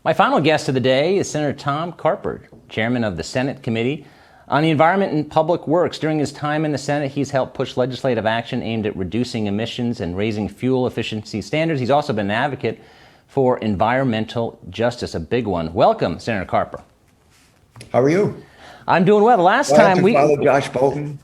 My final guest of the day is Senator Tom Carper, chairman of the Senate Committee on the Environment and Public Works. During his time in the Senate, he's helped push legislative action aimed at reducing emissions and raising fuel efficiency standards. He's also been an advocate for environmental justice, a big one. Welcome, Senator Carper. How are you? I'm doing well. The last time we follow Josh Bolton.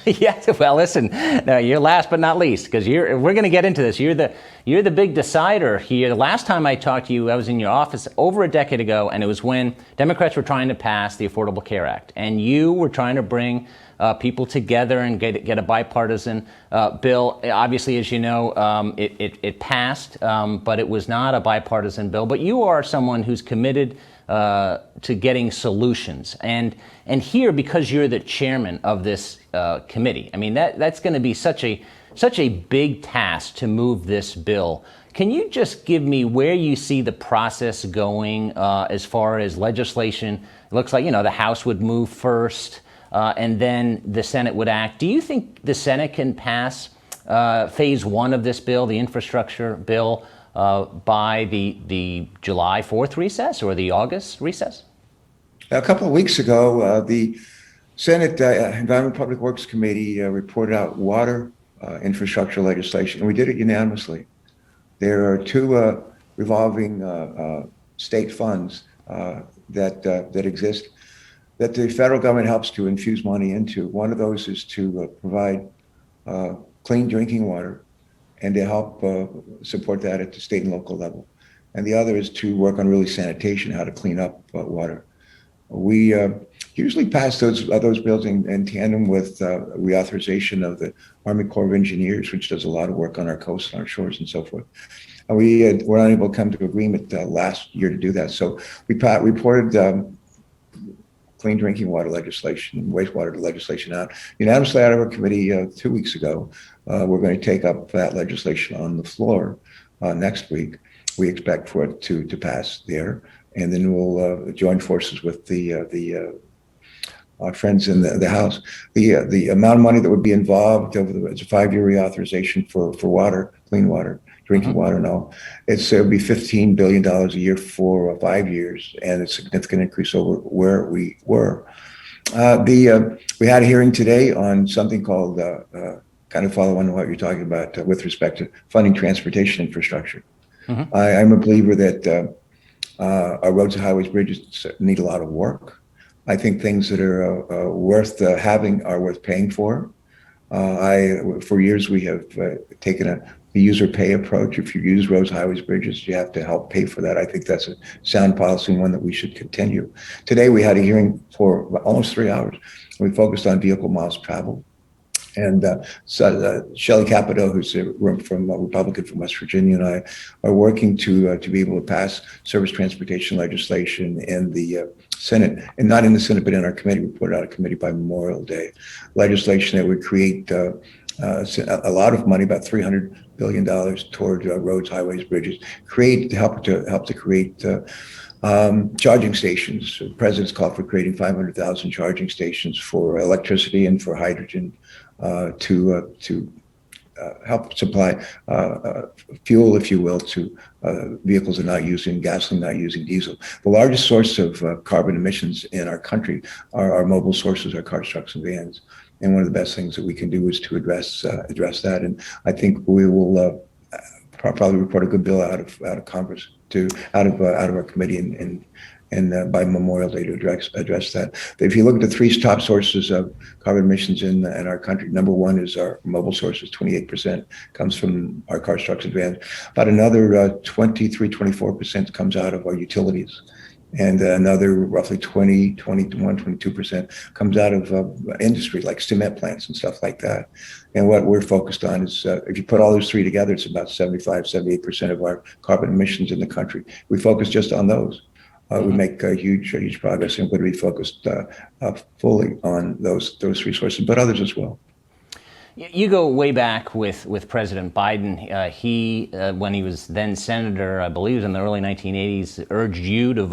Yeah, well, listen, no, you're last but not least, because we're going to get into this. You're the big decider here. The last time I talked to you, I was in your office over a decade ago, and it was when Democrats were trying to pass the Affordable Care Act, and you were trying to bring people together and get a bipartisan bill. Obviously, as you know, it passed, but it was not a bipartisan bill. But you are someone who's committed to getting solutions, and here, because you're the chairman of this committee, I mean that's going to be such a big task to move this bill. Can you just give me where you see the process going as far as legislation? It looks like the House would move first, and then the Senate would act. Do you think the Senate can pass phase one of this bill, the infrastructure bill, by the July 4th recess or the August recess? A couple of weeks ago, the Senate Environment and Public Works Committee reported out water infrastructure legislation, and we did it unanimously. There are two revolving state funds that exist that the federal government helps to infuse money into. One of those is to provide clean drinking water and to help support that at the state and local level. And the other is to work on really sanitation, how to clean up water. We usually pass those bills in tandem with reauthorization of the Army Corps of Engineers, which does a lot of work on our coasts, on our shores, and so forth. And we were unable to come to agreement last year to do that. So we reported clean drinking water legislation and wastewater legislation out unanimously out of our committee 2 weeks ago. We're going to take up that legislation on the floor next week. We expect for it to pass there, and then we'll join forces with our friends in the House. The amount of money that would be involved it's a 5-year reauthorization for water, clean water, drinking water. No, it'll be $15 billion a year for 5 years, and it's a significant increase over where we were. We had a hearing today on something called kind of follow on what you're talking about with respect to funding transportation infrastructure. I'm a believer that our roads and highways, bridges need a lot of work. I think things that are worth having are worth paying for. For years, we have taken the user pay approach. If you use roads, highways, bridges, you have to help pay for that. I think that's a sound policy and one that we should continue. Today, we had a hearing for almost 3 hours. We focused on vehicle miles traveled. And Shelley Capito, who's a Republican from West Virginia, and I are working to be able to pass surface transportation legislation in the Senate, and not in the Senate, but in our committee. We put out a committee by Memorial Day, legislation that would create a lot of money, about $300 billion toward roads, highways, bridges, help to create charging stations. The president's called for creating 500,000 charging stations for electricity and for hydrogen to help supply fuel, if you will, to vehicles that are not using gasoline, not using diesel. The largest source of carbon emissions in our country are our mobile sources, our cars, trucks, and vans. And one of the best things that we can do is to address that. And I think we will probably report a good bill out of Congress out of our committee and by Memorial Day to address that. If you look at the three top sources of carbon emissions in our country, number one is our mobile sources. 28% comes from our cars, trucks, and vans. About another 24% comes out of our utilities. And another roughly 22% comes out of industry, like cement plants and stuff like that. And what we're focused on is, if you put all those three together, it's about 78% of our carbon emissions in the country. We focus just on those. We make huge progress, and we're going to be focused fully on those three sources, but others as well. You go way back with President Biden. He, when he was then senator, I believe it was in the early 1980s, urged you to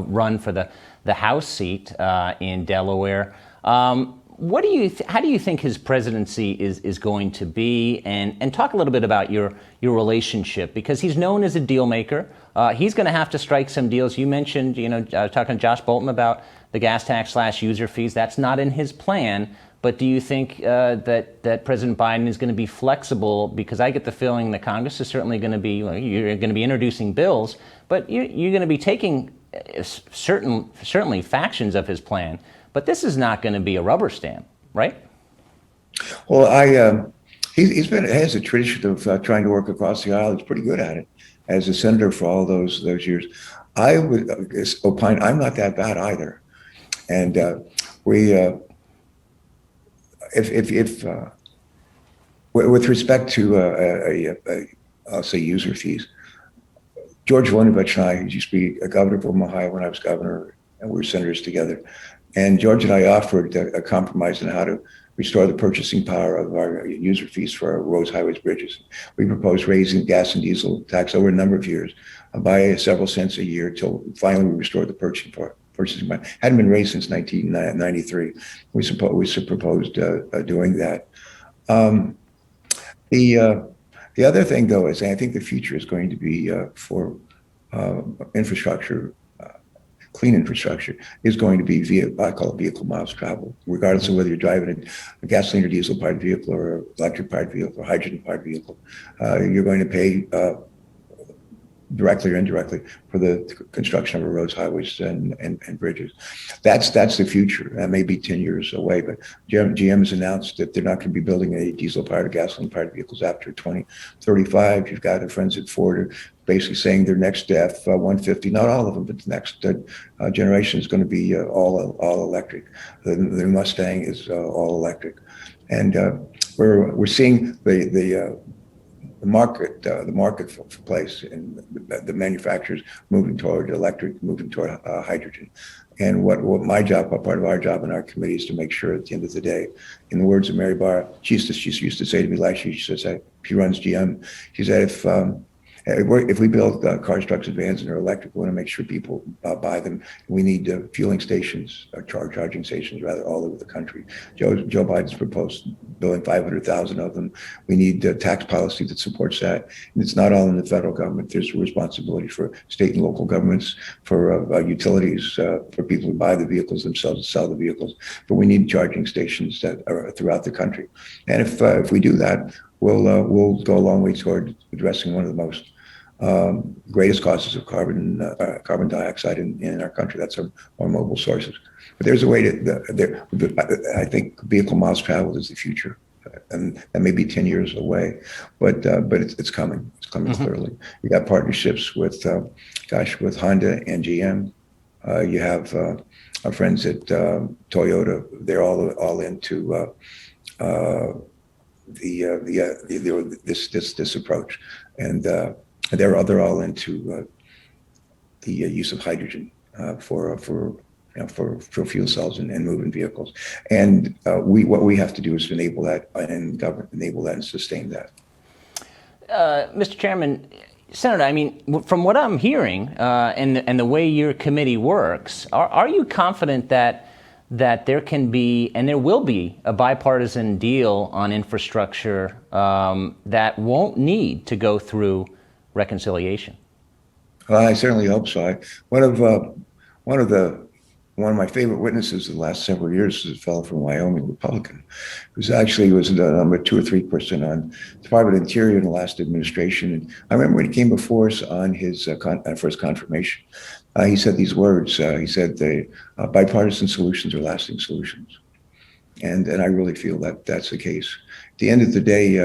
run for the House seat in Delaware. How do you think his presidency is going to be? And talk a little bit about your relationship, because he's known as a deal maker. He's going to have to strike some deals. You mentioned, talking to Josh Bolton about the gas tax / user fees. That's not in his plan. But do you think that President Biden is going to be flexible? Because I get the feeling that Congress is certainly going to be, you're going to be introducing bills, but you're going to be taking certainly factions of his plan. But this is not going to be a rubber stamp, right? Well, he has a tradition of trying to work across the aisle. He's pretty good at it as a senator for all those years. I would opine I'm not that bad either, and if with respect to I'll say user fees, George Voinovich and I used to be a governor from Ohio when I was governor, and we were senators together. And George and I offered a compromise on how to restore the purchasing power of our user fees for our roads, highways, bridges. We proposed raising gas and diesel tax over a number of years by several cents a year till finally we restored the purchasing power. Hadn't been raised since 1993. We proposed doing that. The other thing, though, is I think the future is going to be for infrastructure. Clean infrastructure is going to be I call it vehicle miles traveled, regardless of whether you're driving a gasoline or diesel powered vehicle or electric powered vehicle or hydrogen powered vehicle. You're going to pay directly or indirectly for the construction of our roads, highways, and bridges. That's the future. That may be 10 years away, but GM has announced that they're not going to be building any diesel-powered or gasoline-powered vehicles after 2035. You've got the friends at Ford are basically saying their next F-150, not all of them, but the next generation is going to be all electric. The Mustang is all electric, and we're seeing the marketplace and the manufacturers moving toward electric, moving toward hydrogen. And what my job, part of our job in our committee is to make sure at the end of the day, in the words of Mary Barra, she used to say to me last year, she runs GM, she said, if we build cars, trucks, and vans and they're electric, we want to make sure people buy them. We need fueling stations, charging stations, rather, all over the country. Joe Biden's proposed building 500,000 of them. We need tax policy that supports that. And it's not all in the federal government. There's a responsibility for state and local governments, for utilities, for people who buy the vehicles themselves and sell the vehicles. But we need charging stations that are throughout the country. And if we do that, we'll go a long way toward addressing one of the most greatest causes of carbon dioxide in our country. That's our mobile sources. But there's a way I think vehicle miles traveled is the future, and that may be 10 years away, but it's coming. It's coming clearly. You got partnerships with Honda and GM. You have our friends at Toyota. They're all into this approach, and they're all into the use of hydrogen for fuel cells and moving vehicles. And what we have to do is enable that and sustain that. Mr. Chairman, Senator, I mean, from what I'm hearing and the way your committee works, are you confident that there can be and there will be a bipartisan deal on infrastructure that won't need to go through reconciliation? Well, I certainly hope so. One of my favorite witnesses in the last several years is a fellow from Wyoming, Republican, who's actually was the number 2 or 3 person on the Department of Interior in the last administration. And I remember when he came before us on his first confirmation, he said these words. He said, "The bipartisan solutions are lasting solutions," and I really feel that that's the case. At the end of the day,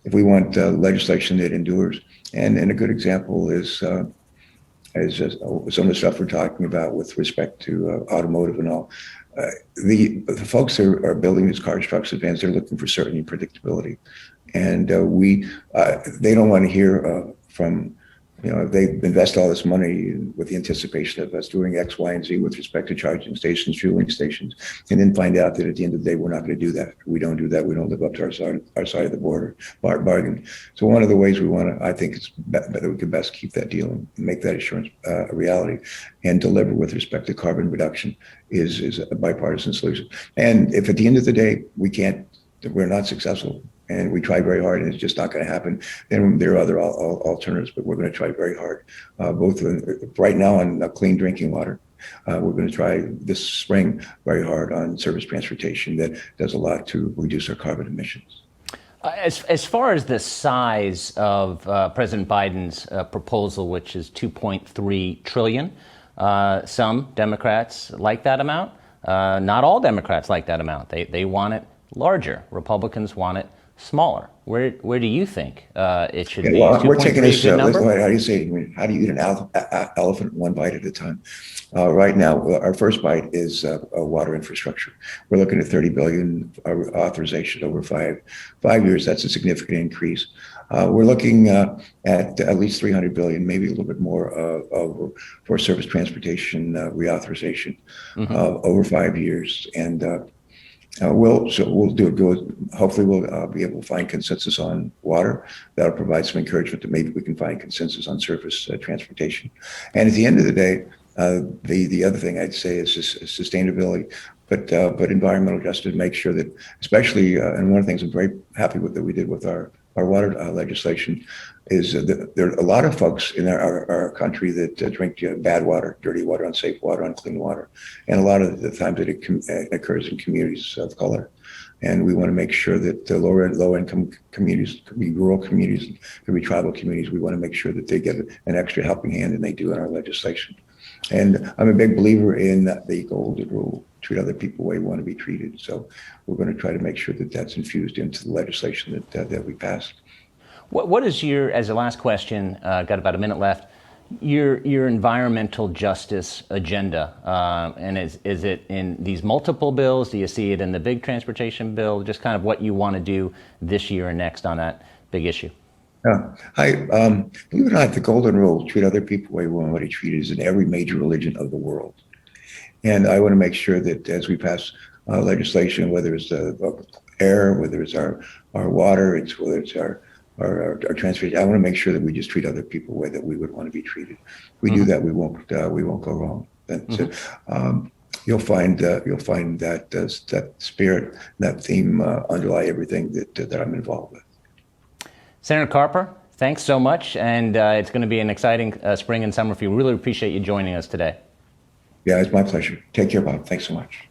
if we want legislation that endures, and a good example is some of the stuff we're talking about with respect to automotive and all. The folks that are building these cars, trucks, and vans, they're looking for certainty and predictability, and they don't want to hear from. They invest all this money with the anticipation of us doing X, Y, and Z with respect to charging stations, fueling stations, and then find out that at the end of the day, we're not going to do that. We don't do that. We don't live up to our side of the bargain. So one of the ways we want to, I think it's that we can best keep that deal and make that assurance a reality and deliver with respect to carbon reduction is a bipartisan solution. And if at the end of the day, we're not successful, And we try very hard, and it's just not going to happen. And there are other alternatives, but we're going to try very hard, both right now on clean drinking water. We're going to try this spring very hard on surface transportation that does a lot to reduce our carbon emissions. As far as the size of President Biden's proposal, which is $2.3 trillion, some Democrats like that amount. Not all Democrats like that amount. They want it larger. Republicans want it smaller. Where do you think it should be? Well, we're taking this. How How do you say? How do you eat an elephant one bite at a time? Right now, our first bite is water infrastructure. We're looking at $30 billion authorization over five years. That's a significant increase. We're looking at least $300 billion, maybe a little bit more, for surface transportation reauthorization over 5 years, and we'll do it good. Hopefully, we'll be able to find consensus on water. That'll provide some encouragement that maybe we can find consensus on surface transportation. And at the end of the day, the other thing I'd say is sustainability, but environmental justice. Make sure that, especially, and one of the things I'm very happy with that we did with our water legislation is that there are a lot of folks in our country that drink bad water, dirty water, unsafe water, unclean water. And a lot of the times that it occurs in communities of color. And we want to make sure that the low income communities, could be rural communities, could be tribal communities, we want to make sure that they get an extra helping hand than they do in our legislation. And I'm a big believer in the golden rule: treat other people the way we want to be treated. So we're going to try to make sure that that's infused into the legislation that we pass. What is your, as a last question, got about a minute left, your environmental justice agenda? And is it in these multiple bills? Do you see it in the big transportation bill? Just kind of what you want to do this year and next on that big issue. Believe it or not, the golden rule: treat other people the way we want to be treated, is in every major religion of the world. And I want to make sure that as we pass legislation, whether it's air, whether it's our water, whether it's our transportation, I want to make sure that we just treat other people the way that we would want to be treated. If we do that, we won't go wrong. So, you'll find that spirit, that theme underlie everything that I'm involved with. Senator Carper, thanks so much, and it's going to be an exciting spring and summer for you. Really appreciate you joining us today. Yeah, it's my pleasure. Take care, Bob. Thanks so much.